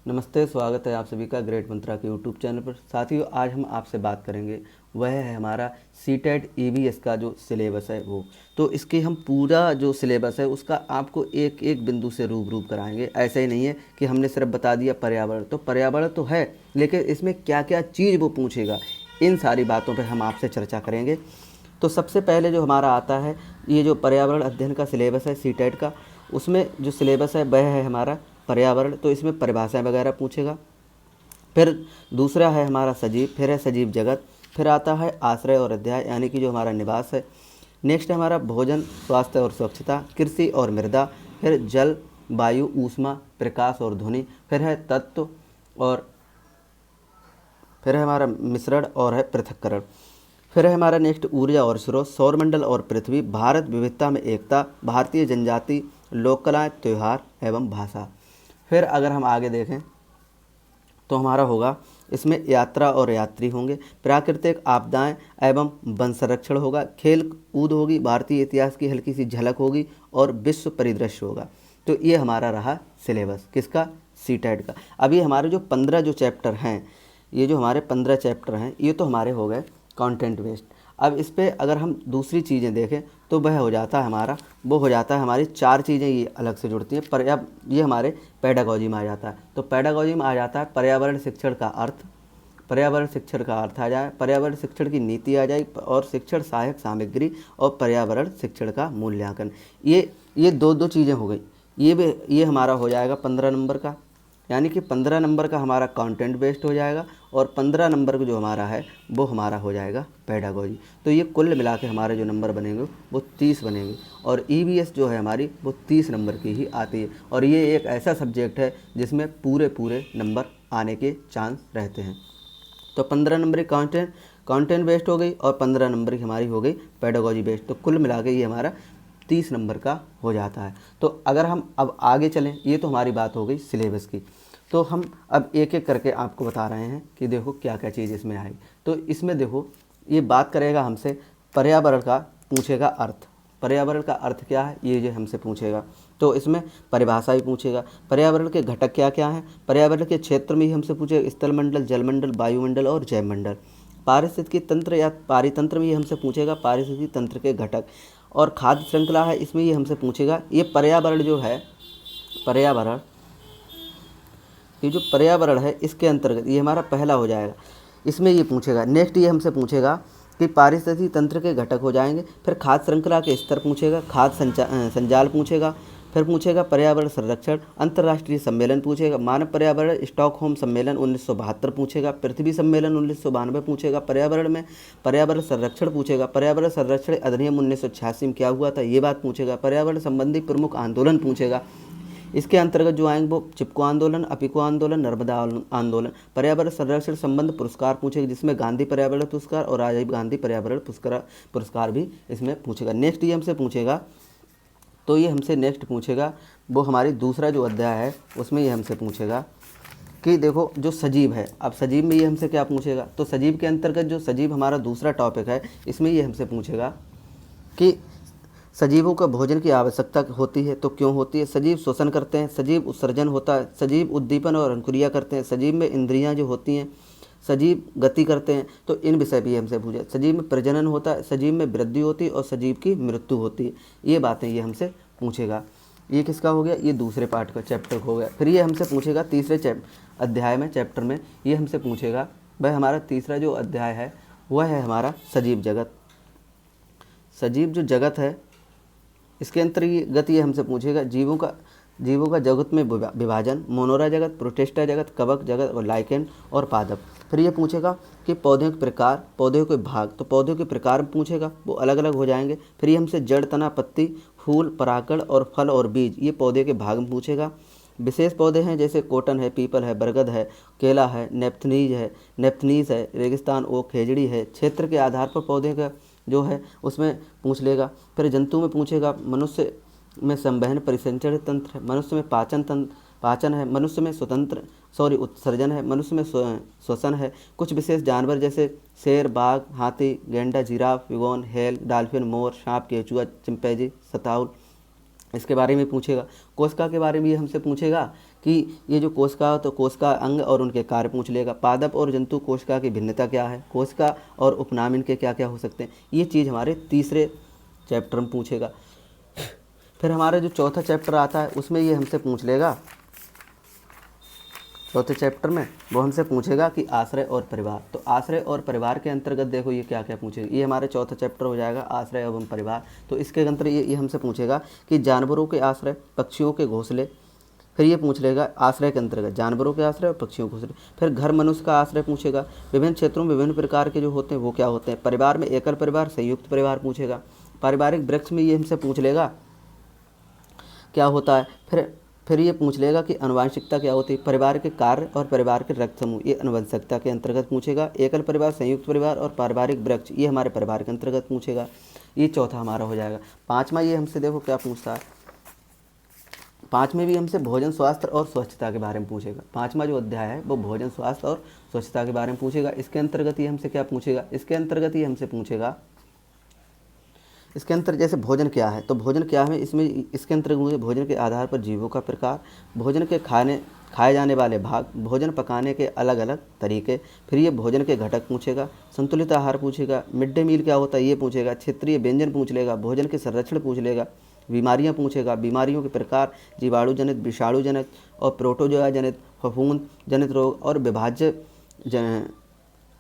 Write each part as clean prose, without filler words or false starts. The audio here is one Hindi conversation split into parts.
नमस्ते, स्वागत है आप सभी का ग्रेट मंत्रा के यूट्यूब चैनल पर। साथियों, आज हम आपसे बात करेंगे वह है हमारा सीटेट ईवीएस का जो सिलेबस है वो। तो इसके हम पूरा जो सिलेबस है उसका आपको एक एक बिंदु से रूबरू कराएंगे। ऐसा ही नहीं है कि हमने सिर्फ बता दिया पर्यावरण तो है, लेकिन इसमें क्या क्या चीज़ वो पूछेगा, इन सारी बातों पर हम आपसे चर्चा करेंगे। तो सबसे पहले जो हमारा आता है, ये जो पर्यावरण अध्ययन का सिलेबस है सीटेट का, उसमें जो सिलेबस है वह है हमारा पर्यावरण। तो इसमें परिभाषाएं वगैरह पूछेगा। फिर दूसरा है हमारा सजीव, फिर है सजीव जगत, फिर आता है आश्रय और अध्याय यानी कि जो हमारा निवास है। नेक्स्ट है हमारा भोजन, स्वास्थ्य और स्वच्छता, कृषि और मृदा, फिर जल, वायु, ऊष्मा, प्रकाश और ध्वनि, फिर है तत्व, और फिर है हमारा मिश्रण और है पृथक्करण। फिर है हमारा नेक्स्ट ऊर्जा और स्रोत, सौरमंडल और पृथ्वी, भारत विविधता में एकता, भारतीय जनजाति, लोक कलाएँ, त्यौहार एवं भाषा। फिर अगर हम आगे देखें तो हमारा होगा इसमें यात्रा और यात्री होंगे, प्राकृतिक आपदाएं एवं वन संरक्षण होगा, खेल कूद होगी, भारतीय इतिहास की हल्की सी झलक होगी और विश्व परिदृश्य होगा। तो ये हमारा रहा सिलेबस किसका, सीटेट का। अभी हमारे जो 15 जो चैप्टर हैं, ये जो हमारे 15 चैप्टर हैं, ये तो हमारे हो गए कंटेंट बेस्ड। अब इस पर अगर हम दूसरी चीज़ें देखें तो वह हो जाता है हमारा, वो हो जाता है हमारी 4 चीज़ें ये अलग से जुड़ती हैं। पर अब ये हमारे पेडागॉजी में आ जाता है। तो पेडागॉजी में आ जाता है पर्यावरण शिक्षण का अर्थ, पर्यावरण शिक्षण का अर्थ आ जाए, पर्यावरण शिक्षण की नीति आ जाए, और शिक्षण सहायक सामग्री, और पर्यावरण शिक्षण का मूल्यांकन। ये दो दो चीज़ें हो गई। ये हमारा हो जाएगा 15 नंबर का, यानी कि 15 नंबर का हमारा कंटेंट बेस्ड हो जाएगा, और 15 नंबर का जो हमारा है वो हमारा हो जाएगा पेडागॉजी। तो ये कुल मिला के हमारे जो नंबर बनेंगे वो 30 बनेंगे, और ईवीएस जो है हमारी वो 30 नंबर की ही आती है। और ये एक ऐसा सब्जेक्ट है जिसमें पूरे पूरे नंबर आने के चांस रहते हैं। तो 15 नंबर की कंटेंट बेस्ड हो गई, और 15 नंबर की हमारी हो गई पेडागॉजी बेस्ड। तो कुल मिला के ये हमारा 30 नंबर का हो जाता है। तो अगर हम अब आगे चलें, ये तो हमारी बात हो गई सिलेबस की। तो हम अब एक एक करके आपको बता रहे हैं कि देखो क्या क्या चीज़ इसमें आएगी। तो इसमें देखो, ये बात करेगा हमसे पर्यावरण का, पूछेगा अर्थ। पर्यावरण का अर्थ क्या है ये जो हमसे पूछेगा। तो इसमें परिभाषा भी पूछेगा, पर्यावरण के घटक क्या क्या हैं। पर्यावरण के क्षेत्र में ही हमसे पूछेगा स्थलमंडल, जलमंडल, वायुमंडल और जैवमंडल। पारिस्थितिकी तंत्र या पारितंत्र में ये हमसे पूछेगा पारिस्थितिकी तंत्र के घटक। और खाद्य श्रृंखला है, इसमें ये हमसे पूछेगा ये पर्यावरण जो है, पर्यावरण, ये जो पर्यावरण है इसके अंतर्गत ये हमारा पहला हो जाएगा, इसमें ये पूछेगा। नेक्स्ट ये हमसे पूछेगा कि पारिस्थितिकी तंत्र के घटक हो जाएंगे। फिर खाद्य श्रृंखला के स्तर पूछेगा, खाद्य संजाल पूछेगा। फिर पूछेगा पर्यावरण संरक्षण, अंतर्राष्ट्रीय सम्मेलन पूछेगा, मानव पर्यावरण स्टॉकहोम सम्मेलन 1972 पूछेगा, पृथ्वी सम्मेलन 1992 पूछेगा। पर्यावरण में पर्यावरण संरक्षण पूछेगा, पर्यावरण संरक्षण अधिनियम 1986 में क्या हुआ था ये बात पूछेगा। पर्यावरण संबंधी प्रमुख आंदोलन पूछेगा, इसके अंतर्गत जो आएंगे वो चिपको आंदोलन, अपिको आंदोलन, नर्मदा आंदोलन। पर्यावरण संरक्षण संबंध पुरस्कार पूछेगा, जिसमें गांधी पर्यावरण पुरस्कार और राजीव गांधी पर्यावरण पुरस्कार भी इसमें पूछेगा। नेक्स्ट ये हमसे पूछेगा, तो ये हमसे नेक्स्ट पूछेगा वो हमारी दूसरा जो अध्याय है उसमें ये हमसे पूछेगा कि देखो जो सजीव है, अब सजीव में ये हमसे क्या पूछेगा। तो सजीव के अंतर्गत जो सजीव हमारा दूसरा टॉपिक है, इसमें ये हमसे पूछेगा कि सजीवों को भोजन की आवश्यकता होती है तो क्यों होती है, सजीव श्वसन करते हैं, सजीव उत्सर्जन होता है, सजीव उद्दीपन और अंकुरिया करते हैं, सजीव में इंद्रियां जो होती हैं, सजीव गति करते हैं। तो इन विषय भी हमसे पूछे। सजीव में प्रजनन होता है, सजीव में वृद्धि होती है और सजीव की मृत्यु होती है। ये बातें ये हमसे पूछेगा। ये किसका हो गया, ये दूसरे पार्ट का चैप्टर हो गया। फिर ये हमसे पूछेगा तीसरे अध्याय में, चैप्टर में ये हमसे पूछेगा, वह हमारा तीसरा जो अध्याय है वह है हमारा सजीव जगत। सजीव जो जगत है इसके अंतर्गत ये हमसे पूछेगा जीवों का जगत में विभाजन, मोनोरा जगत, प्रोटिस्टा जगत, कवक जगत और लाइकेन और पादप। फिर ये पूछेगा कि पौधों के प्रकार, पौधों के भाग। तो पौधों के प्रकार पूछेगा, वो अलग अलग हो जाएंगे। फिर ये हमसे जड़, तना, पत्ती, फूल, परागण और फल और बीज, ये पौधे के भाग में पूछेगा। विशेष पौधे हैं जैसे कोटन है, पीपल है, बरगद है, केला है, नेप्थनीज है, रेगिस्तान ओक, खेजड़ी है। क्षेत्र के आधार पर पौधे का जो है उसमें पूछ लेगा। फिर जंतु में पूछेगा, मनुष्य में संवहन परिसंचरण तंत्र है, मनुष्य में पाचन है, मनुष्य में उत्सर्जन है, मनुष्य में श्वसन है। कुछ विशेष जानवर जैसे शेर, बाघ, हाथी, गैंडा, जिराफ, विगोन, हेल, डॉल्फिन, मोर, सांप, केचुआ, चिंपैंजी, सताउल, इसके बारे में पूछेगा। कोशिका के बारे में ये हमसे पूछेगा कि ये जो कोशिका हो तो कोशिका अंग और उनके कार्य पूछ लेगा। पादप और जंतु कोशिका की भिन्नता क्या है, कोशिका और उपनाम इनके क्या क्या हो सकते हैं, ये चीज़ हमारे तीसरे चैप्टर में पूछेगा। फिर हमारा जो चौथा चैप्टर आता है उसमें ये हमसे पूछ लेगा, चौथे चैप्टर में वो हमसे पूछेगा कि आश्रय और परिवार। तो आश्रय और परिवार के अंतर्गत देखो ये क्या क्या पूछेगा, ये हमारे चौथा चैप्टर हो जाएगा आश्रय एवं परिवार। तो इसके अंतर्गत ये हमसे पूछेगा कि जानवरों के आश्रय, पक्षियों के घोंसले। फिर ये पूछ लेगा आश्रय के अंतर्गत जानवरों के आश्रय और पक्षियों के घोंसले। फिर घर मनुष्य का आश्रय पूछेगा, विभिन्न क्षेत्रों में विभिन्न प्रकार के जो होते हैं वो क्या होते हैं। परिवार में एकल परिवार, संयुक्त परिवार पूछेगा। पारिवारिक वृक्ष में ये हमसे पूछ लेगा क्या होता है। फिर ये पूछ लेगा कि आनुवंशिकता क्या होती है। परिवार के कार्य और परिवार के रक्त समूह, ये आनुवंशिकता के अंतर्गत पूछेगा। एकल परिवार, संयुक्त परिवार और पारिवारिक वृक्ष, ये हमारे परिवार के अंतर्गत पूछेगा। ये चौथा हमारा हो जाएगा। पाँचवा ये हमसे देखो क्या पूछता है, पाँचवें भी हमसे भोजन, स्वास्थ्य और स्वच्छता के बारे में पूछेगा। पाँचवा जो अध्याय है वो भोजन, स्वास्थ्य और स्वच्छता के बारे में पूछेगा। इसके अंतर्गत ये हमसे क्या पूछेगा, इसके अंतर्गत ये हमसे पूछेगा, इसके अंतर जैसे भोजन क्या है, तो भोजन क्या है इसमें, इसके अंतर्गत मुझे भोजन के आधार पर जीवों का प्रकार, भोजन के खाए जाने वाले भाग, भोजन पकाने के अलग अलग तरीके। फिर ये भोजन के घटक पूछेगा, संतुलित आहार पूछेगा, मिड डे मील क्या होता है ये पूछेगा, क्षेत्रीय व्यंजन पूछ लेगा, भोजन के संरक्षण पूछ लेगा, बीमारियां पूछेगा, बीमारियों के प्रकार, जीवाणु जनित, विषाणु जनित और प्रोटोजोआ जनित, फफूंद जनित रोग और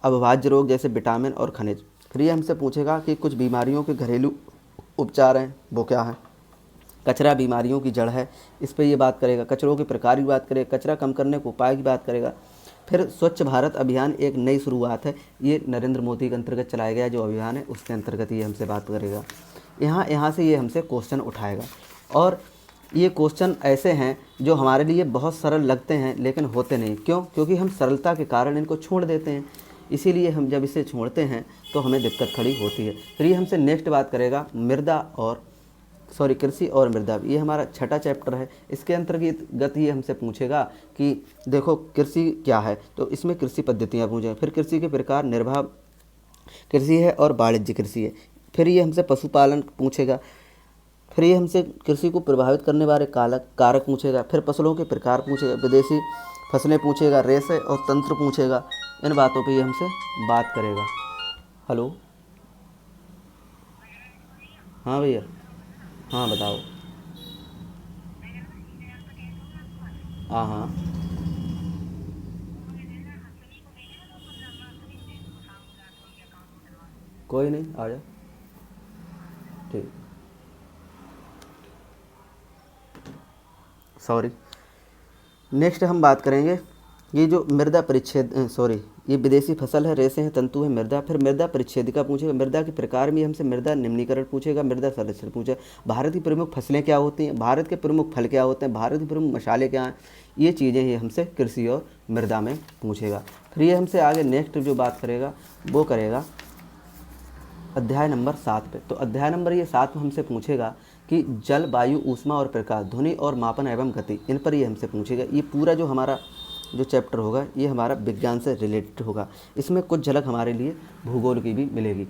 अविभाज्य रोग जैसे विटामिन और खनिज। फिर ये हमसे पूछेगा कि कुछ बीमारियों के घरेलू उपचार हैं वो क्या है। कचरा बीमारियों की जड़ है, इस पर ये बात करेगा। कचरों के प्रकार की बात करेगा, कचरा कम करने के उपाय की बात करेगा। फिर स्वच्छ भारत अभियान एक नई शुरुआत है, ये नरेंद्र मोदी के अंतर्गत चलाया गया जो अभियान है उसके अंतर्गत ये हमसे बात करेगा। यहाँ से ये हमसे क्वेश्चन उठाएगा और ये क्वेश्चन ऐसे हैं जो हमारे लिए बहुत सरल लगते हैं लेकिन होते नहीं। क्यों? क्योंकि हम सरलता के कारण इनको छोड़ देते हैं, इसीलिए हम जब इसे छोड़ते हैं तो हमें दिक्कत खड़ी होती है। फिर ये हमसे नेक्स्ट बात करेगा कृषि और मृदा। ये हमारा छठा चैप्टर है। इसके अंतर्गत ये हमसे पूछेगा कि देखो कृषि क्या है, तो इसमें कृषि पद्धतियाँ पूछेंगे। फिर कृषि के प्रकार, निर्वाह कृषि है और वाणिज्य कृषि है। फिर ये हमसे पशुपालन पूछेगा। फिर ये हमसे कृषि को प्रभावित करने वाले कारक पूछेगा। फिर फसलों के प्रकार पूछेगा, विदेशी फसलें पूछेगा, रेशे और तंत्र पूछेगा। इन बातों पे ये हमसे बात करेगा। हेलो, हाँ भैया, हाँ बताओ। हाँ हाँ कोई नहीं, आ जा, ठीक, सॉरी। नेक्स्ट हम बात करेंगे ये जो मृदा परिच्छेद ये विदेशी फसल है, रेशे हैं, तंतु है, मृदा। फिर मृदा परिच्छेदिका पूछेगा। मृदा के प्रकार में हमसे मृदा निम्नीकरण पूछेगा, मृदा संरक्षण पूछेगा। भारत की प्रमुख फसलें क्या होती हैं, भारत के प्रमुख फल क्या होते हैं, भारत के प्रमुख मसाले क्या हैं, ये चीज़ें ये हमसे कृषि और मृदा में पूछेगा। फिर ये हमसे आगे नेक्स्ट जो बात करेगा वो करेगा अध्याय नंबर 7 पे। तो अध्याय नंबर ये 7 में हमसे पूछेगा कि जल, वायु, ऊष्मा और प्रकाश, ध्वनि और मापन एवं गति, इन पर ये हमसे पूछेगा। ये पूरा जो हमारा जो चैप्टर होगा ये हमारा विज्ञान से रिलेटेड होगा। इसमें कुछ झलक हमारे लिए भूगोल की भी मिलेगी।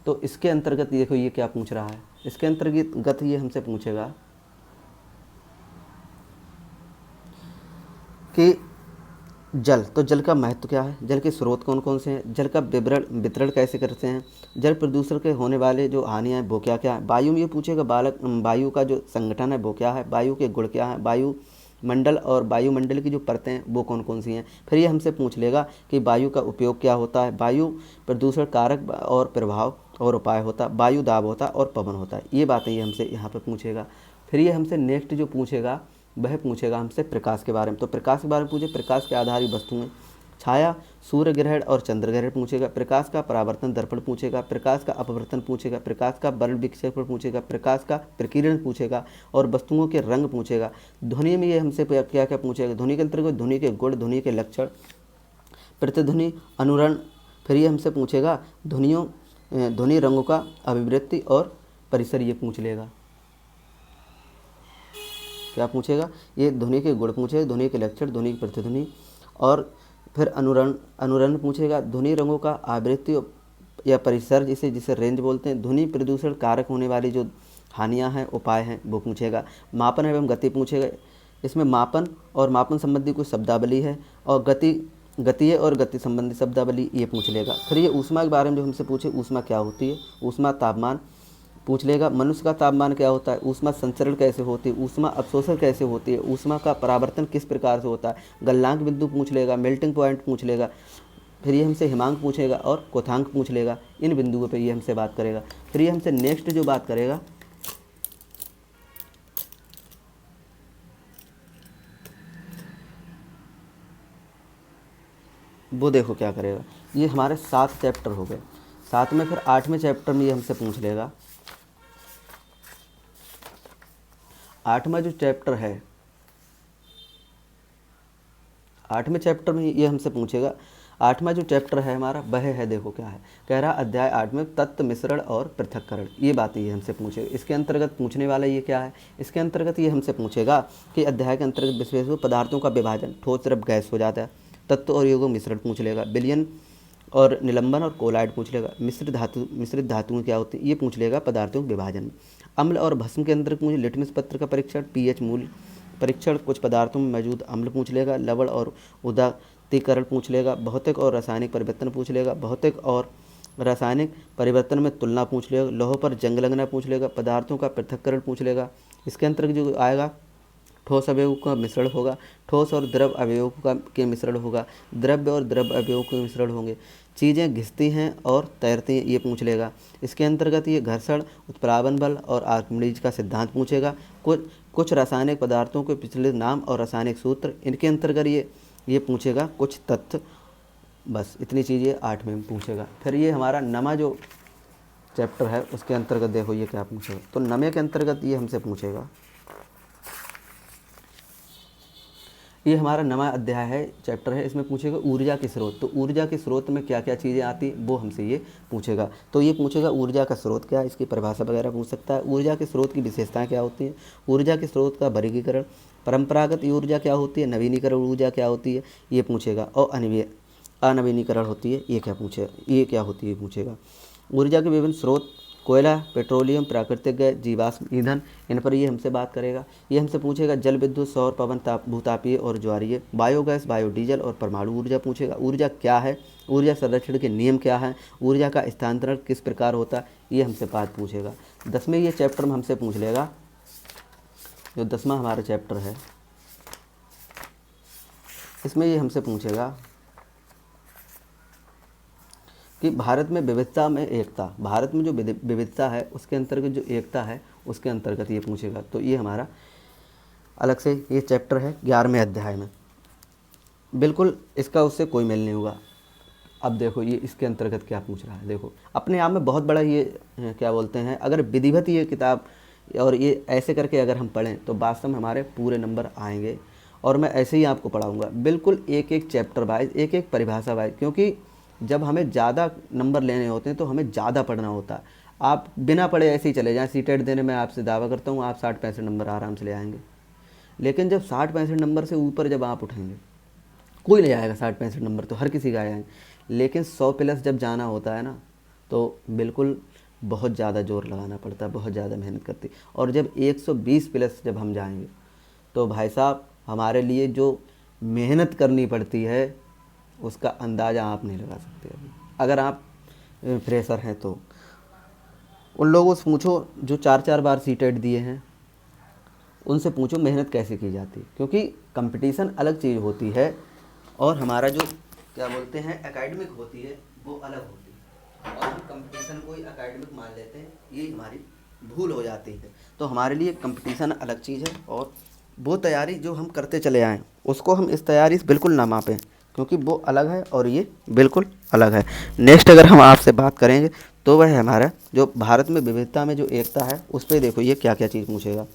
तो इसके अंतर्गत देखो ये क्या पूछ रहा है, इसके अंतर्गत ये हमसे पूछेगा कि जल, तो जल का महत्व क्या है, जल के स्रोत कौन कौन से हैं, जल का वितरण कैसे करते हैं, जल प्रदूषण के होने वाले जो हानियाँ हैं वो क्या क्या है। वायु में ये पूछेगा वायु का जो संगठन है वो क्या है, वायु के गुण क्या है, वायु मंडल और वायुमंडल की जो परतें हैं वो कौन कौन सी हैं। फिर ये हमसे पूछ लेगा कि वायु का उपयोग क्या होता है, वायु प्रदूषण कारक और प्रभाव और उपाय होता है, वायु दाब होता है और पवन होता है। ये बातें ये हमसे यहाँ पर पूछेगा। फिर ये हमसे नेक्स्ट जो पूछेगा वह पूछेगा हमसे प्रकाश के बारे में। तो प्रकाश के बारे में पूछे, प्रकाश के आधारित वस्तुएं, छाया, सूर्य ग्रहण और चंद्र ग्रहण पूछेगा। प्रकाश का परावर्तन दर्पण पूछेगा, प्रकाश का अपवर्तन पूछेगा, प्रकाश का वर्ण विक्षेपण पूछेगा, प्रकाश का प्रकीर्णन पूछेगा और वस्तुओं के रंग पूछेगा। ध्वनि में ये हमसे क्या क्या पूछेगा, ध्वनि के अंतर्गत ध्वनि के गुण, ध्वनि के लक्षण, प्रतिध्वनि, अनुरण। फिर ये हमसे पूछेगा ध्वनि रंगों का अभिवृत्ति और परिसर, ये पूछ लेगा। क्या पूछेगा, ये ध्वनि के गुण पूछेगा, ध्वनि के लक्षण, ध्वनि की प्रतिध्वनि और फिर अनुरण पूछेगा, ध्वनि रंगों का आवृत्ति या परिसर जिसे रेंज बोलते हैं, ध्वनि प्रदूषण कारक होने वाली जो हानियां हैं, उपाय हैं वो पूछेगा। मापन एवं गति पूछेगा, इसमें मापन और मापन संबंधी कुछ शब्दावली है, और गतीय और गति संबंधी शब्दावली ये पूछ लेगा। फिर ये ऊष्मा के बारे में जो हमसे पूछे, ऊष्मा क्या होती है, ऊष्मा तापमान पूछ लेगा। मनुष्य का तापमान क्या होता है, ऊष्मा संचरण कैसे होती है, ऊष्मा अवशोषण कैसे होती है, ऊष्मा का परावर्तन किस प्रकार से होता है, गलनांक बिंदु पूछ लेगा, मेल्टिंग पॉइंट पूछ लेगा। फिर ये हमसे हिमांक पूछेगा और क्वथांक पूछ लेगा। इन बिंदुओं पे ये हमसे बात करेगा। फिर ये हमसे नेक्स्ट जो बात करेगा, वो देखो क्या करेगा। ये हमारे 7 चैप्टर हो गए। 7 में फिर 8वें चैप्टर में ये हमसे पूछ लेगा। 8वां जो चैप्टर है, 8वें चैप्टर में ये हमसे पूछेगा। 8वां जो चैप्टर है हमारा, वह है, देखो क्या है, कह रहा अध्याय 8 में तत्व मिश्रण और पृथक्करण, ये बात ये हमसे पूछेगा। इसके अंतर्गत पूछने वाला ये क्या है, इसके अंतर्गत ये हमसे पूछेगा कि अध्याय के अंतर्गत विशेष पदार्थों का विभाजन, ठोस द्रव गैस हो जाता है, तत्व और योगों मिश्रण पूछ लेगा, विलयन और निलंबन और कोलाइड पूछ लेगा, मिश्रित धातुएं क्या होती है ये पूछ लेगा पदार्थों के विभाजन। अम्ल और भस्म के अंतर्गत मुझे लिटमस पत्र का परीक्षण, पीएच मूल्य परीक्षण, कुछ पदार्थों में मौजूद अम्ल पूछ लेगा, लवण और उदातीकरण पूछ लेगा, भौतिक और रासायनिक परिवर्तन पूछ लेगा, भौतिक और रासायनिक परिवर्तन में तुलना पूछ लेगा, लोहों पर जंग लगना पूछ लेगा, पदार्थों का पृथक्करण पूछ लेगा। इसके अंतर्गत जो आएगा, ठोस अवयवों का मिश्रण होगा, ठोस और द्रव अवयवों का के मिश्रण होगा, द्रव्य और द्रव अवयवों के मिश्रण होंगे, चीज़ें घिसती हैं और तैरती हैं ये पूछ लेगा। इसके अंतर्गत ये घर्षण, उत्प्लावन बल और आर्किमिडीज का सिद्धांत पूछेगा। कुछ रासायनिक पदार्थों के पिछले नाम और रासायनिक सूत्र, इनके अंतर्गत ये पूछेगा कुछ तथ्य। बस इतनी चीज़ें 8 में पूछेगा। फिर ये हमारा नमा जो चैप्टर है उसके अंतर्गत देखो ये क्या पूछेगा। तो नमे के अंतर्गत ये हमसे पूछेगा, ये हमारा नवा अध्याय है, चैप्टर है, इसमें पूछेगा ऊर्जा के स्रोत। तो ऊर्जा के स्रोत में क्या क्या चीज़ें आती वो हमसे ये पूछेगा। तो ये पूछेगा ऊर्जा का स्रोत क्या है, इसकी परिभाषा वगैरह पूछ सकता है, ऊर्जा के स्रोत की विशेषताएं क्या होती हैं, ऊर्जा के स्रोत का वर्गीकरण, परंपरागत ऊर्जा क्या होती है, नवीनीकरण ऊर्जा क्या होती है ये पूछेगा, और अनवीनीकरण होती है ये क्या होती है पूछेगा। ऊर्जा के विभिन्न स्रोत, कोयला, पेट्रोलियम, प्राकृतिक गैस, जीवाश्म ईंधन, इन पर ये हमसे बात करेगा। ये हमसे पूछेगा जल विद्युत, सौर, पवन, भूतापीय और ज्वारीय, बायोगैस, बायोडीजल और परमाणु ऊर्जा पूछेगा। ऊर्जा क्या है, ऊर्जा संरक्षण के नियम क्या हैं, ऊर्जा का स्थानांतरण किस प्रकार होता है ये हमसे बात पूछेगा। 10वें ये चैप्टर में हमसे पूछ लेगा, जो 10वां हमारा चैप्टर है इसमें ये हमसे पूछेगा कि भारत में विविधता में एकता, भारत में जो विविधता है उसके अंतर्गत जो एकता है उसके अंतर्गत ये पूछेगा। तो ये हमारा अलग से ये चैप्टर है 11वें अध्याय में, बिल्कुल इसका उससे कोई मेल नहीं होगा। अब देखो ये इसके अंतर्गत क्या पूछ रहा है, देखो अपने आप में बहुत बड़ा ये क्या बोलते हैं, अगर विधिवत ये किताब और ये ऐसे करके अगर हम पढ़ें तो वास्तव में हमारे पूरे नंबर आएंगे। और मैं ऐसे ही आपको पढ़ाऊँगा बिल्कुल एक एक चैप्टर वाइज, एक एक परिभाषा वाइज, क्योंकि जब हमें ज़्यादा नंबर लेने होते हैं तो हमें ज़्यादा पढ़ना होता है। आप बिना पढ़े ऐसे ही चले जाएं, सीटेट देने में आपसे दावा करता हूँ आप 60-65 नंबर आराम से ले आएंगे। लेकिन जब 60-65 नंबर से ऊपर जब आप उठेंगे, कोई ले आएगा 60-65 नंबर तो हर किसी का आएंगे, लेकिन 100 प्लस जब जाना होता है ना तो बिल्कुल बहुत ज़्यादा जोर लगाना पड़ता है, बहुत ज़्यादा मेहनत करती। और जब 120 प्लस जब हम जाएंगे तो भाई साहब हमारे लिए जो मेहनत करनी पड़ती है उसका अंदाज़ा आप नहीं लगा सकते। अभी अगर आप फ्रेशर हैं तो उन लोगों से पूछो जो 4-4 बार सीटेट दिए हैं, उनसे पूछो मेहनत कैसे की जाती है, क्योंकि कंपटीशन अलग चीज़ होती है और हमारा जो क्या बोलते हैं एकेडमिक होती है वो अलग होती है। और हम कंपटीशन को ही एकेडमिक मान लेते हैं, ये हमारी भूल हो जाती है। तो हमारे लिए कंपटीशन अलग चीज़ है और वो तैयारी जो हम करते चले आएँ उसको हम इस तैयारी से बिल्कुल ना मापें, क्योंकि वो अलग है और ये बिल्कुल अलग है। नेक्स्ट अगर हम आपसे बात करेंगे तो वह है हमारा जो भारत में विविधता में जो एकता है उस पर देखो ये क्या क्या चीज़ पूछेगा।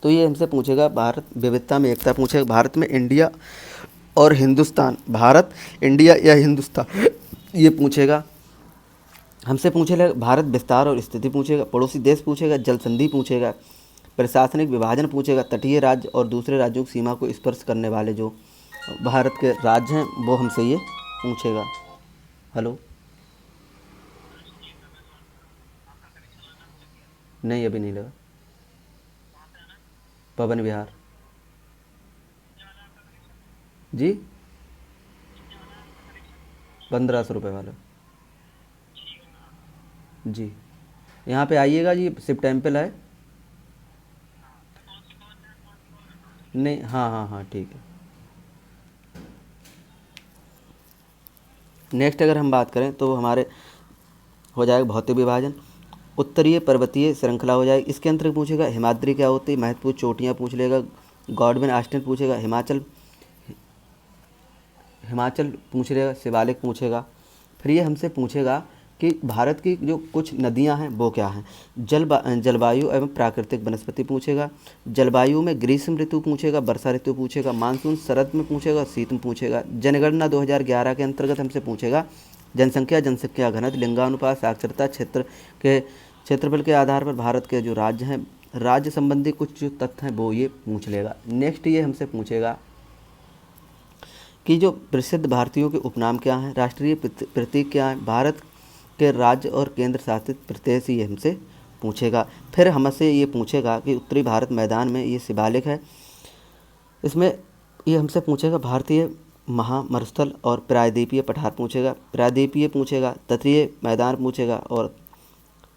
तो ये हमसे पूछेगा भारत विविधता में एकता पूछेगा, भारत में इंडिया और हिंदुस्तान, भारत, इंडिया या हिंदुस्तान ये पूछेगा। हमसे पूछेगा भारत विस्तार और स्थिति पूछेगा, पड़ोसी देश पूछेगा, जल संधि पूछेगा, प्रशासनिक विभाजन पूछेगा, तटीय राज्य और दूसरे राज्यों की सीमा को स्पर्श करने वाले जो भारत के राज्य हैं वो हमसे ये पूछेगा। हेलो, नहीं अभी नहीं लगा, पवन विहार। जी 1500 रुपये वाला। जी यहाँ पे आइएगा जी, शिव टेम्पल है। नहीं, हाँ हाँ हाँ ठीक है। नेक्स्ट अगर हम बात करें तो हमारे हो जाएगा भौतिक विभाजन। उत्तरीय पर्वतीय श्रृंखला हो जाएगी, इसके अंतर्गत पूछेगा हिमाद्री क्या होती है, महत्वपूर्ण चोटियाँ पूछ लेगा, गॉडविन आस्टेन पूछेगा, हिमाचल हिमाचल पूछ लेगा, शिवालिक पूछेगा। फिर ये हमसे पूछेगा कि भारत की जो कुछ नदियां हैं वो क्या हैं। जलवायु एवं प्राकृतिक वनस्पति पूछेगा। जलवायु में ग्रीष्म ऋतु पूछेगा, वर्षा ऋतु पूछेगा, मानसून शरद में पूछेगा, शीत में पूछेगा। जनगणना 2011 के अंतर्गत हमसे पूछेगा जनसंख्या, जनसंख्या घनत्व, लिंगानुपात, साक्षरता, क्षेत्रफल के आधार पर भारत के जो राज्य हैं, राज्य संबंधी कुछ जो तथ्य हैं वो ये पूछ लेगा। नेक्स्ट ये हमसे पूछेगा कि जो प्रसिद्ध भारतीयों के उपनाम क्या हैं, राष्ट्रीय प्रतीक क्या हैं, भारत के राज्य और केंद्र शासित प्रदेश ये हमसे पूछेगा। फिर हमसे ये पूछेगा कि उत्तरी भारत मैदान में ये शिवालिक है, इसमें ये हमसे पूछेगा भारतीय महामरुस्थल और प्रायद्वीपीय पठार पूछेगा, प्रायद्वीपीय पूछेगा, तटीय मैदान पूछेगा और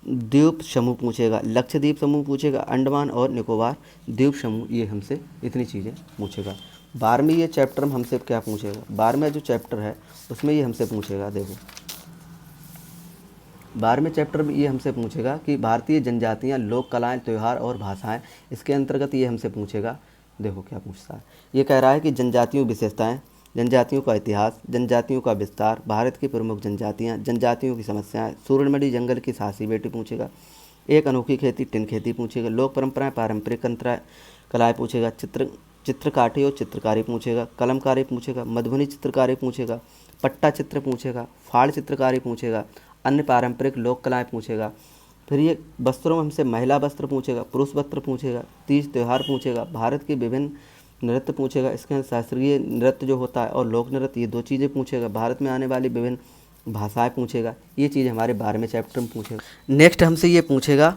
द्वीप समूह पूछेगा, लक्षद्वीप समूह पूछेगा, अंडमान और निकोबार द्वीप समूह, ये हमसे इतनी चीज़ें पूछेगा। 12वीं ये चैप्टर में हमसे क्या पूछेगा, 12वां जो चैप्टर है उसमें ये हमसे पूछेगा, देखो 12वें चैप्टर में ये हमसे पूछेगा कि भारतीय जनजातियाँ, लोक कलाएँ, त्यौहार और भाषाएँ, इसके अंतर्गत ये हमसे पूछेगा। देखो क्या पूछता है, ये कह रहा है कि जनजातियों विशेषताएँ, जनजातियों का इतिहास, जनजातियों का विस्तार, भारत की प्रमुख जनजातियाँ, जनजातियों की समस्याएं, सूर्यमणि जंगल की साहसी बेटी पूछेगा, एक अनोखी खेती टिन खेती पूछेगा, लोक परंपराएं, पारंपरिक कलाएँ पूछेगा, चित्रकाठी और चित्रकारी पूछेगा, कलमकारी पूछेगा, मधुबनी चित्रकारी पूछेगा, पट्टा चित्र पूछेगा, फाड़ चित्रकारी पूछेगा, अन्य पारंपरिक लोक कलाएँ पूछेगा। फिर ये वस्त्रों में हमसे महिला वस्त्र पूछेगा, पुरुष वस्त्र पूछेगा, तीज त्यौहार पूछेगा, भारत के विभिन्न नृत्य पूछेगा, इसके अंदर शास्त्रीय नृत्य जो होता है और लोक नृत्य, ये 2 चीज़ें पूछेगा, भारत में आने वाली विभिन्न भाषाएं पूछेगा। ये चीज़ हमारे 12वें चैप्टर में पूछेगा। नेक्स्ट हमसे ये पूछेगा,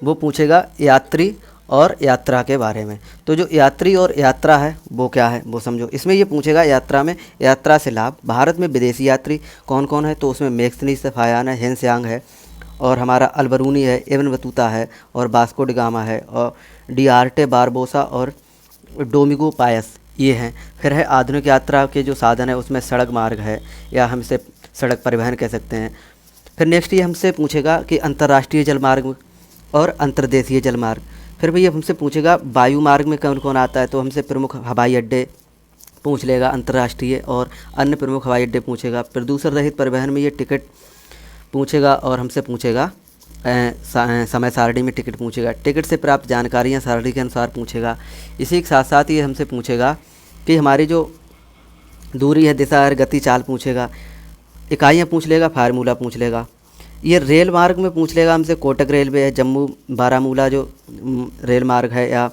वो पूछेगा यात्री और यात्रा के बारे में। तो जो यात्री और यात्रा है वो क्या है वो समझो। इसमें ये पूछेगा यात्रा में, यात्रा से लाभ, भारत में विदेशी यात्री कौन कौन है, तो उसमें मैक्सनीज फायान है, हेनसियांग है और हमारा अल्बरूनी है, एबन बतूता है और वास्को डी गामा है और डिआर्टे बारबोसा और डोमिगो पायस, ये हैं। फिर है आधुनिक यात्रा के जो साधन है उसमें सड़क मार्ग है या हम इसे सड़क परिवहन कह सकते हैं। फिर नेक्स्ट ये हमसे पूछेगा कि अंतर्राष्ट्रीय जलमार्ग और अंतर्देशीय जलमार्ग। फिर भैया हमसे पूछेगा वायु मार्ग में कौन कौन आता है, तो हमसे प्रमुख हवाई अड्डे पूछ लेगा अंतर्राष्ट्रीय और अन्य प्रमुख हवाई अड्डे पूछेगा। प्रदूषण रहित परिवहन में ये टिकट पूछेगा और हमसे पूछेगा समय सारणी में टिकट पूछेगा, टिकट से प्राप्त जानकारियाँ सारणी के अनुसार पूछेगा। इसी के साथ साथ ये हमसे पूछेगा कि हमारी जो दूरी है, दिशा है, गति चाल पूछेगा, इकाइयाँ पूछ लेगा, फार्मूला पूछ लेगा। ये रेल मार्ग में पूछ लेगा हमसे कोटक रेलवे है, जम्मू बारामूला जो रेल मार्ग है, या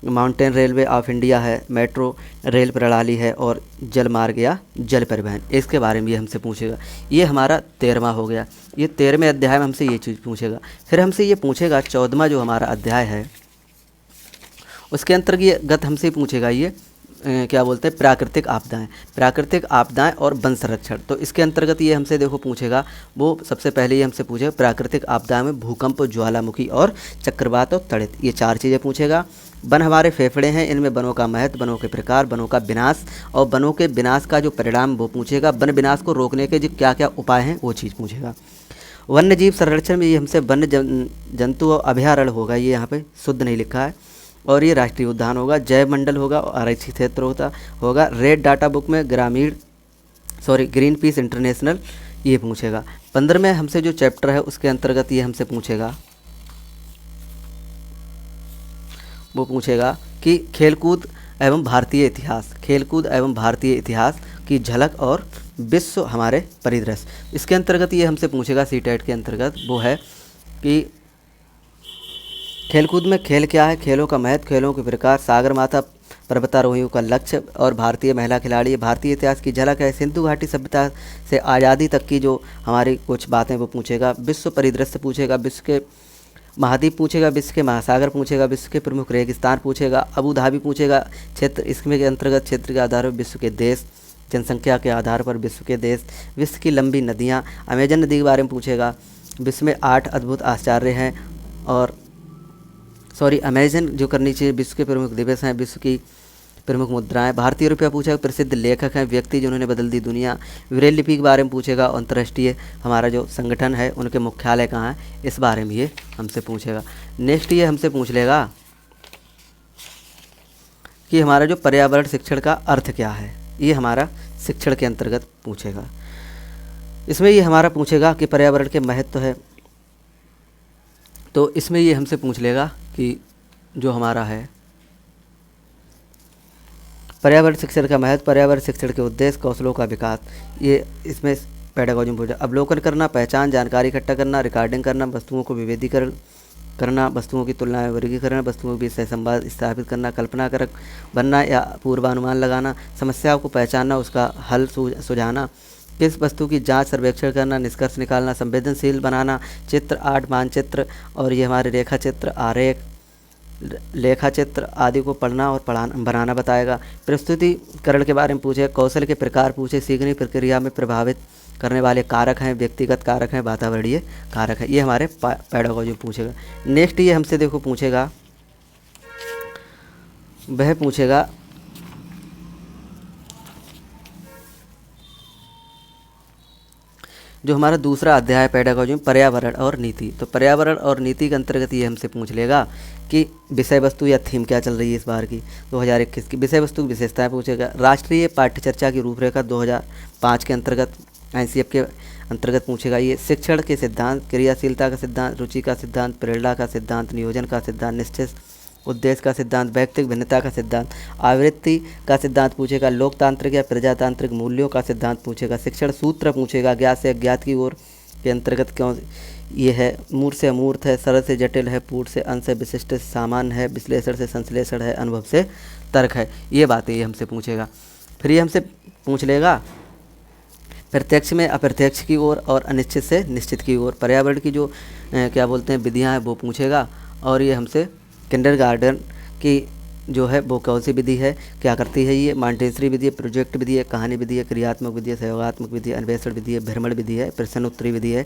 माउंटेन रेलवे ऑफ इंडिया है, मेट्रो रेल प्रणाली है और जल मार्ग या जल परिवहन, इसके बारे में ये हमसे पूछेगा। ये हमारा 13वां हो गया। ये 13वें अध्याय में हमसे ये चीज़ पूछेगा। फिर हमसे ये पूछेगा 14वां जो हमारा अध्याय है उसके अंतर्गत हमसे पूछेगा ये क्या बोलते हैं, प्राकृतिक आपदाएं, प्राकृतिक आपदाएं और वन संरक्षण। तो इसके अंतर्गत ये हमसे देखो पूछेगा, वो सबसे पहले ये हमसे पूछेगा प्राकृतिक आपदाएं में भूकंप, ज्वालामुखी और चक्रवात और तड़ित, ये 4 चीज़ें पूछेगा। वन हमारे फेफड़े हैं, इनमें वनों का महत्व, वनों के प्रकार, वनों का विनाश और वनों के विनाश का जो परिणाम वो पूछेगा। वन विनाश को रोकने के जो क्या क्या उपाय हैं वो चीज़ पूछेगा। वन्य जीव संरक्षण में ये हमसे वन्य जंतु और अभयारण्य होगा, ये यहाँ पे शुद्ध नहीं लिखा है, और ये राष्ट्रीय उद्यान होगा, जैव मंडल होगा और आरक्षित क्षेत्र होगा। रेड डाटा बुक में ग्रीन पीस इंटरनेशनल ये पूछेगा। 15वें हमसे जो चैप्टर है उसके अंतर्गत ये हमसे पूछेगा, वो पूछेगा कि खेलकूद एवं भारतीय इतिहास, खेलकूद एवं भारतीय इतिहास की झलक और विश्व हमारे परिदृश्य। इसके अंतर्गत ये हमसे पूछेगा सीटेट के अंतर्गत, वो है कि खेलकूद में खेल क्या है, खेलों का महत्व, खेलों के प्रकार, सागरमाथा पर्वतारोहियों का लक्ष्य और भारतीय महिला खिलाड़ी, भारतीय इतिहास की झलक है, सिंधु घाटी सभ्यता से आज़ादी तक की जो हमारी कुछ बातें वो पूछेगा। विश्व परिदृश्य पूछेगा, विश्व के महाद्वीप पूछेगा, विश्व के महासागर पूछेगा, विश्व के प्रमुख रेगिस्तान पूछेगा, अबू धाबी पूछेगा, क्षेत्र इसमें के अंतर्गत क्षेत्र के आधार पर विश्व के देश, जनसंख्या के आधार पर विश्व के देश, विश्व की लंबी नदियाँ, अमेजन नदी के बारे में पूछेगा, विश्व में 8 अद्भुत आश्चर्य हैं, और अमेजन जो करनी चाहिए, विश्व के प्रमुख दिवस हैं, विश्व की प्रमुख मुद्राएं, भारतीय रुपया पूछेगा, प्रसिद्ध लेखक हैं, व्यक्ति जिन्होंने बदल दी दुनिया, ब्रेल लिपि के बारे में पूछेगा, अंतर्राष्ट्रीय हमारा जो संगठन है उनके मुख्यालय कहाँ है, इस बारे में ये हमसे पूछेगा। नेक्स्ट ये हमसे पूछ लेगा कि हमारा जो पर्यावरण शिक्षण का अर्थ क्या है, ये हमारा शिक्षण के अंतर्गत पूछेगा। इसमें ये हमारा पूछेगा कि पर्यावरण के महत्व है, तो इसमें ये हमसे पूछ लेगा कि जो हमारा है पर्यावरण शिक्षण का महत्व, पर्यावरण शिक्षण के उद्देश्य, कौशलों का विकास, ये इसमें पेडागोजी में पूछा। अवलोकन करना, पहचान, जानकारी इकट्ठा करना, रिकॉर्डिंग करना, वस्तुओं को विभेदीकरण करना, वस्तुओं की तुलना में वर्गीकरण, वस्तुओं के बीच सहसंबंध स्थापित करना, कल्पनाकारक बनना या पूर्वानुमान लगाना, समस्याओं को पहचानना, उसका हल सुझाना, किस वस्तु की जांच सर्वेक्षण करना, निष्कर्ष निकालना, संवेदनशील बनाना, चित्र, आर्ट, मानचित्र और ये हमारे रेखा चित्र, आरेख, लेखा चित्र आदि को पढ़ना और बनाना बताएगा। प्रस्तुतिकरण के बारे में पूछे, कौशल के प्रकार पूछे, सीखने प्रक्रिया में प्रभावित करने वाले कारक हैं, व्यक्तिगत कारक हैं, वातावरणीय कारक हैं, ये हमारे पेडागोजी में पूछेगा। नेक्स्ट ये हमसे देखो पूछेगा, वह पूछेगा जो हमारा दूसरा अध्याय पेडागोजी में पर्यावरण और नीति, तो पर्यावरण और नीति के अंतर्गत ये हमसे पूछ लेगा कि विषय वस्तु या थीम क्या चल रही है इस बार की 2021 की, विषय वस्तु की विशेषताएं पूछेगा। राष्ट्रीय पाठ्यचर्चा की रूपरेखा 2005 के अंतर्गत ICF के अंतर्गत पूछेगा। ये शिक्षण के सिद्धांत, क्रियाशीलता का सिद्धांत, रुचि का सिद्धांत, प्रेरणा का सिद्धांत, नियोजन का सिद्धांत, निश्चित उद्देश्य का सिद्धांत, व्यक्तिगत भिन्नता का सिद्धांत, आवृत्ति का सिद्धांत पूछेगा, लोकतांत्रिक या प्रजातांत्रिक मूल्यों का सिद्धांत पूछेगा, शिक्षण सूत्र पूछेगा, ज्ञात से अज्ञात की ओर के अंतर्गत क्यों ये है, मूर्त से अमूर्त है, सरल से जटिल है, पूर्ण से अंश है, विशिष्ट से सामान्य है, विश्लेषण से संश्लेषण है, अनुभव से तर्क है, ये बातें ये हमसे पूछेगा। फिर ये हमसे पूछ लेगा प्रत्यक्ष में अप्रत्यक्ष की ओर और अनिश्चित से निश्चित की ओर, पर्यावरण की जो क्या बोलते हैं विधियाँ हैं वो पूछेगा, और ये हमसे किंडरगार्टन की जो है वो कौन सी विधि है, क्या करती है, ये मॉन्टेसरी विधि है, प्रोजेक्ट विधि है, कहानी विधि है, क्रियात्मक विधि है, सहयोगात्मक विधि है, अन्वेषण विधि है, भ्रमण विधि है, प्रश्न उत्तरी विधि है,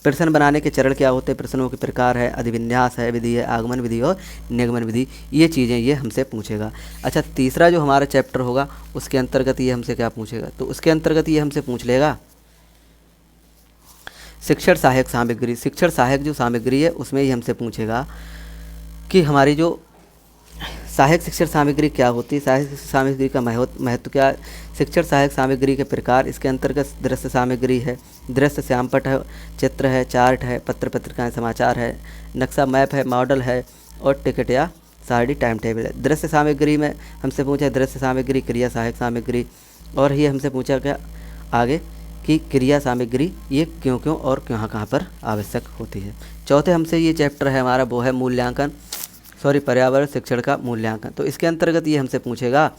प्रश्न बनाने के चरण क्या होते हैं, प्रश्नों के प्रकार है, अधिविन्यास है विधि है, आगमन विधि और निगमन विधि, ये चीज़ें ये हमसे पूछेगा। अच्छा, तीसरा जो हमारा चैप्टर होगा उसके अंतर्गत ये हमसे क्या पूछेगा, तो उसके अंतर्गत ये हमसे पूछ लेगा शिक्षण सहायक सामग्री, शिक्षण सहायक जो सामग्री है उसमें ही हमसे पूछेगा कि हमारी जो सहायक शिक्षण सामग्री क्या होती है, सहायक सामग्री का महत्व क्या है, शिक्षण सहायक सामग्री के प्रकार, इसके अंतर्गत दृश्य सामग्री है, दृश्य श्यामपट है, चित्र है, चार्ट है, पत्र पत्रिकाएं, समाचार है, नक्शा मैप है, मॉडल है और टिकट या सारणी टाइम टेबल है। दृश्य सामग्री में हमसे पूछा दृश्य सामग्री, क्रिया सहायक सामग्री, और ये हमसे पूछा क्या आगे कि क्रिया सामग्री ये क्यों क्यों और कहाँ पर आवश्यक होती है। चौथे हमसे ये चैप्टर है हमारा वो है मूल्यांकन, पर्यावरण शिक्षण का मूल्यांकन, तो इसके अंतर्गत ये हमसे पूछेगा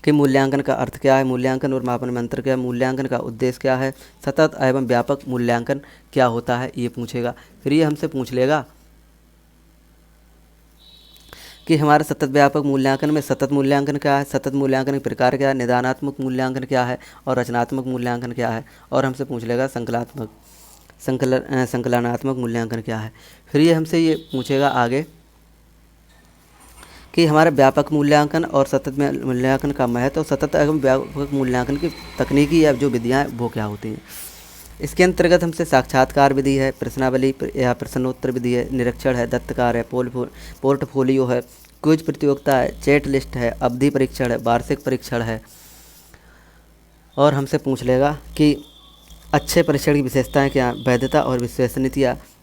कि मूल्यांकन का अर्थ क्या है, मूल्यांकन और मापन में अंतर क्या है, मूल्यांकन का उद्देश्य क्या है, सतत एवं व्यापक मूल्यांकन क्या होता है, ये पूछेगा। फिर ये हमसे पूछ लेगा कि हमारे सतत व्यापक मूल्यांकन में सतत मूल्यांकन क्या है, सतत मूल्यांकन के प्रकार क्या है, निदानात्मक मूल्यांकन क्या है और रचनात्मक मूल्यांकन क्या है, और हमसे पूछ लेगा संकलनात्मक मूल्यांकन क्या है। फिर ये हमसे ये पूछेगा आगे कि हमारे व्यापक मूल्यांकन और सतत मूल्यांकन का महत्व और सतत एवं व्यापक मूल्यांकन की तकनीकी या जो विधियाँ हैं वो क्या होती हैं। इसके अंतर्गत हमसे साक्षात्कार विधि है, प्रश्नावली या प्रश्नोत्तर विधि है, निरीक्षण है, दत्तकार है, पोर्टफोलियो है, क्विज प्रतियोगिता है, चैट लिस्ट है, अवधि परीक्षण है, वार्षिक परीक्षण है, और हमसे पूछ लेगा कि अच्छे परीक्षण की विशेषताएं क्या, वैधता और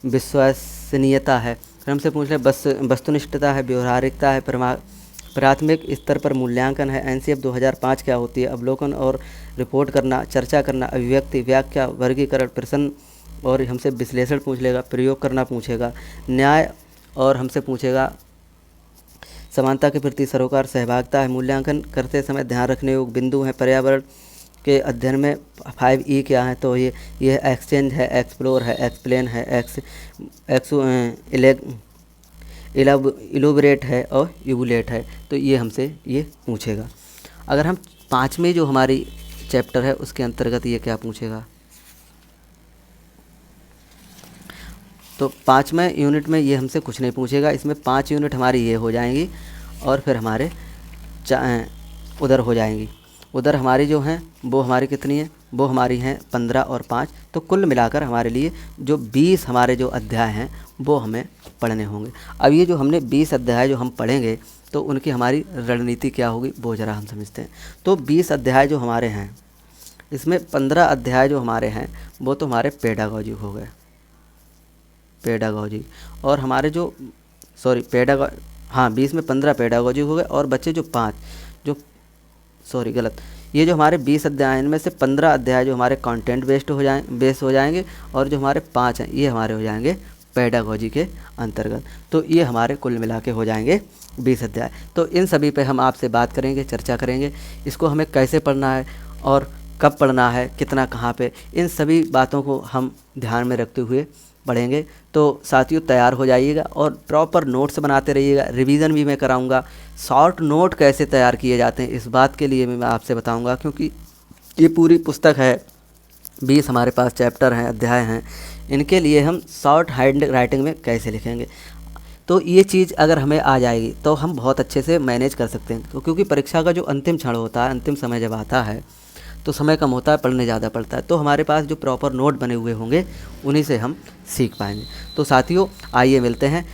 विश्वसनीयता है। फिर हमसे पूछ लें वस्तुनिष्ठता है, व्यवहारिकता है, प्राथमिक स्तर पर मूल्यांकन है, NCF 2005 क्या होती है, अवलोकन और रिपोर्ट करना, चर्चा करना, अभिव्यक्ति, व्याख्या, वर्गीकरण, प्रश्न, और हमसे विश्लेषण पूछ लेगा, प्रयोग करना पूछेगा, न्याय, और हमसे पूछेगा समानता के प्रति सरोकार, सहभागिता है, मूल्यांकन करते समय ध्यान रखने योग्य बिंदु हैं, पर्यावरण के अध्ययन में 5E क्या है, तो ये एक्सचेंज है, एक्सप्लोर है, एक्सप्लेन है, इलोबरेट है और यूबुलेट है। तो ये हमसे ये पूछेगा। अगर हम 5वें जो हमारी चैप्टर है उसके अंतर्गत ये क्या पूछेगा, तो 5वें यूनिट में ये हमसे कुछ नहीं पूछेगा। इसमें 5 यूनिट हमारी ये हो जाएंगी और फिर हमारे उधर हो जाएंगी। उधर हमारी जो हैं वो हमारी कितनी है, वो हमारी हैं 15 और 5। तो कुल मिलाकर हमारे लिए जो 20 हमारे जो अध्याय हैं वो हमें पढ़ने होंगे। अब ये जो हमने 20 अध्याय जो हम पढ़ेंगे तो उनकी हमारी रणनीति क्या होगी वो ज़रा हम समझते हैं। तो 20 अध्याय जो हमारे हैं, इसमें 15 अध्याय जो हमारे हैं वो तो हमारे पेडागॉजी हो गए, पेडागॉजी। और हमारे जो हाँ 20 में 15 पेडागॉजी हो गए और बच्चे जो 5 जो ये जो हमारे 20 अध्याय हैं इनमें से 15 अध्याय जो हमारे कंटेंट बेस्ड हो जाएंगे और जो हमारे 5 हैं ये हमारे हो जाएंगे पेडागॉजी के अंतर्गत। तो ये हमारे कुल मिला के हो जाएंगे 20 अध्याय। तो इन सभी पे हम आपसे बात करेंगे, चर्चा करेंगे, इसको हमें कैसे पढ़ना है और कब पढ़ना है, कितना कहाँ पे, इन सभी बातों को हम ध्यान में रखते हुए पढ़ेंगे। तो साथियों तैयार हो जाइएगा और प्रॉपर नोट्स बनाते रहिएगा। रिवीजन भी मैं कराऊंगा। शॉर्ट नोट कैसे तैयार किए जाते हैं इस बात के लिए मैं आपसे बताऊंगा, क्योंकि ये पूरी पुस्तक है, 20 हमारे पास चैप्टर हैं, अध्याय हैं, इनके लिए हम शॉर्ट हैंड राइटिंग में कैसे लिखेंगे। तो ये चीज़ अगर हमें आ जाएगी तो हम बहुत अच्छे से मैनेज कर सकते हैं। तो क्योंकि परीक्षा का जो अंतिम क्षण होता है, अंतिम समय जब आता है तो समय कम होता है, पढ़ने ज़्यादा पड़ता है। तो हमारे पास जो प्रॉपर नोट बने हुए होंगे उन्हीं से हम सीख पाएंगे। तो साथियों आइए मिलते हैं।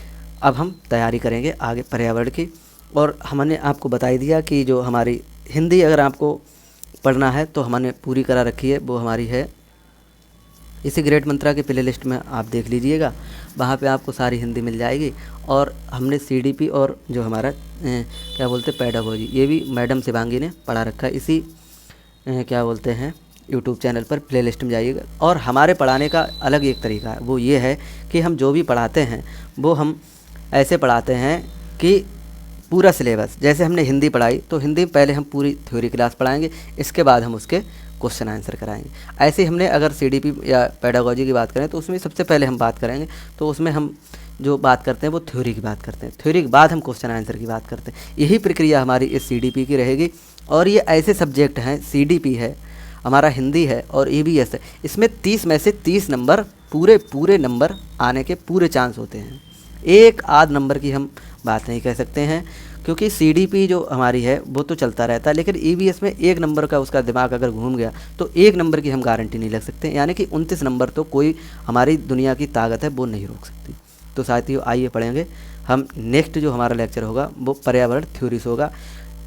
अब हम तैयारी करेंगे आगे पर्यावरण की। और हमने आपको बता ही दिया कि जो हमारी हिंदी अगर आपको पढ़ना है तो हमने पूरी करा रखी है, वो हमारी है इसी ग्रेट मंत्रा के प्ले लिस्ट में आप देख लीजिएगा, वहाँ पे आपको सारी हिंदी मिल जाएगी। और हमने CDP और जो हमारा क्या बोलते हैं पेडागॉजी, ये भी मैडम शिवांगी ने पढ़ा रखा है इसी क्या बोलते हैं यूट्यूब चैनल पर प्लेलिस्ट में जाइएगा। और हमारे पढ़ाने का अलग एक तरीका है, वो ये है कि हम जो भी पढ़ाते हैं वो हम ऐसे पढ़ाते हैं कि पूरा सिलेबस, जैसे हमने हिंदी पढ़ाई तो हिंदी में पहले हम पूरी थ्योरी क्लास पढ़ाएंगे, इसके बाद हम उसके क्वेश्चन आंसर कराएंगे। ऐसे ही हमने अगर CDP या पेडागॉजी की बात करें तो उसमें सबसे पहले हम बात करेंगे, तो उसमें हम जो बात करते हैं वो थ्योरी की बात करते हैं, थ्योरी के बाद हम क्वेश्चन आंसर की बात करते हैं। यही प्रक्रिया हमारी इस CDP की रहेगी। और ये ऐसे सब्जेक्ट हैं, CDP है हमारा, हिंदी है और EVS है, इसमें 30 में से 30 नंबर पूरे नंबर आने के पूरे चांस होते हैं। एक आध नंबर की हम बात नहीं कह सकते हैं, क्योंकि CDP जो हमारी है वो तो चलता रहता है, लेकिन EVS में 1 नंबर का उसका दिमाग अगर घूम गया तो 1 नंबर की हम गारंटी नहीं लग सकते, यानी कि 29 नंबर तो कोई हमारी दुनिया की ताकत है वो नहीं रोक सकती। तो साथियों आइए पढ़ेंगे हम। नेक्स्ट जो हमारा लेक्चर होगा वो पर्यावरण थ्योरी से होगा।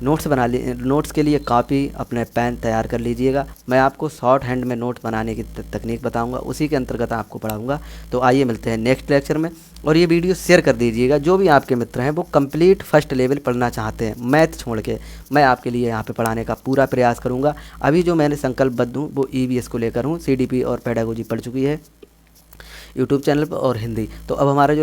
नोट्स के लिए कॉपी अपने पेन तैयार कर लीजिएगा। मैं आपको शॉर्ट हैंड में नोट बनाने की तकनीक बताऊंगा, उसी के अंतर्गत आपको पढ़ाऊंगा। तो आइए मिलते हैं नेक्स्ट लेक्चर में। और ये वीडियो शेयर कर दीजिएगा, जो भी आपके मित्र हैं वो कंप्लीट फर्स्ट लेवल पढ़ना चाहते हैं मैथ छोड़ के, मैं आपके लिए यहाँ पे पढ़ाने का पूरा प्रयास करूँगा। अभी जो मैंने संकल्पबद्ध हूँ वो EVS को लेकर हूँ, CDP और पेडागॉजी पढ़ चुकी है यूट्यूब चैनल पर और हिंदी। तो अब हमारा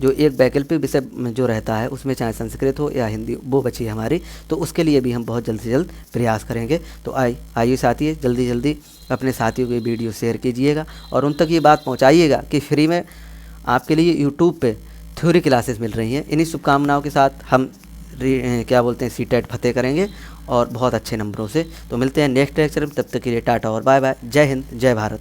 जो एक वैकल्पिक विषय जो रहता है उसमें चाहे संस्कृत हो या हिंदी वो बची है हमारी, तो उसके लिए भी हम बहुत जल्द से जल्द प्रयास करेंगे। तो आइए साथी जल्दी अपने साथियों को ये वीडियो शेयर कीजिएगा और उन तक ये बात पहुंचाइएगा कि फ्री में आपके लिए यूट्यूब पे थ्योरी क्लासेस मिल रही हैं। इन्हीं शुभकामनाओं के साथ हम क्या बोलते हैं CTET फतेह करेंगे और बहुत अच्छे नंबरों से। तो मिलते हैं नेक्स्ट लेक्चर में, तब तक के लिए टाटा और बाय बाय। जय हिंद, जय भारत।